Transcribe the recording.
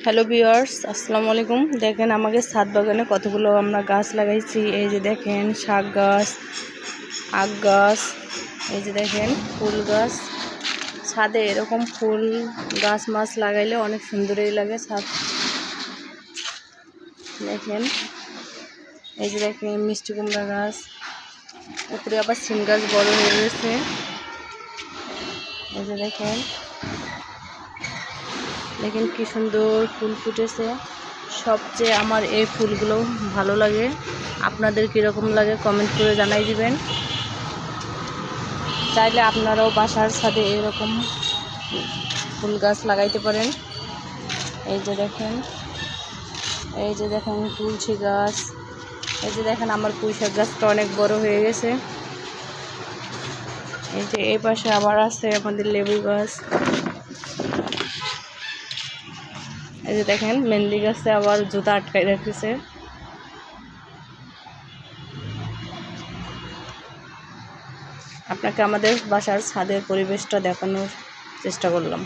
Hello viewers, আসসালামু আলাইকুম। দেখেন আমাদের ছাদ বাগানে কতগুলো আমরা গাছ লাগাইছি। এই যে দেখেন শাক গাছ, আখ গাছ, এই যে দেখেন ফুল গাছ। ছাদে এরকম ফুল গাছ মাছ লাগাইলে অনেক সুন্দরই লাগে ছাদ। দেখেন এই যে দেখেন মিষ্টি কুমড়া গাছ, উপরে আবার সিম গাছ বড় হয়ে গেছে। এই যে দেখেন দেখেন কি সুন্দর ফুল ফুটেছে। সবচেয়ে আমার এই ফুলগুলো ভালো লাগে। আপনাদের কীরকম লাগে কমেন্ট করে জানাই দিবেন। চাইলে আপনারাও বাসার ছাদে এরকম ফুল গাছ লাগাইতে পারেন। এই যে দেখেন তুলসী গাছ। এই যে দেখেন আমার পুঁইশাক গাছটা অনেক বড় হয়ে গেছে। এই যে এই পাশে আবার আছে আমাদের লেবু গাছ। এই যে দেখেন মেহেন্দি গাছে আবার জুতা আটকাই রাখতেছে। আপনাকে আমাদের বাসার ছাদের পরিবেশটা দেখানোর চেষ্টা করলাম।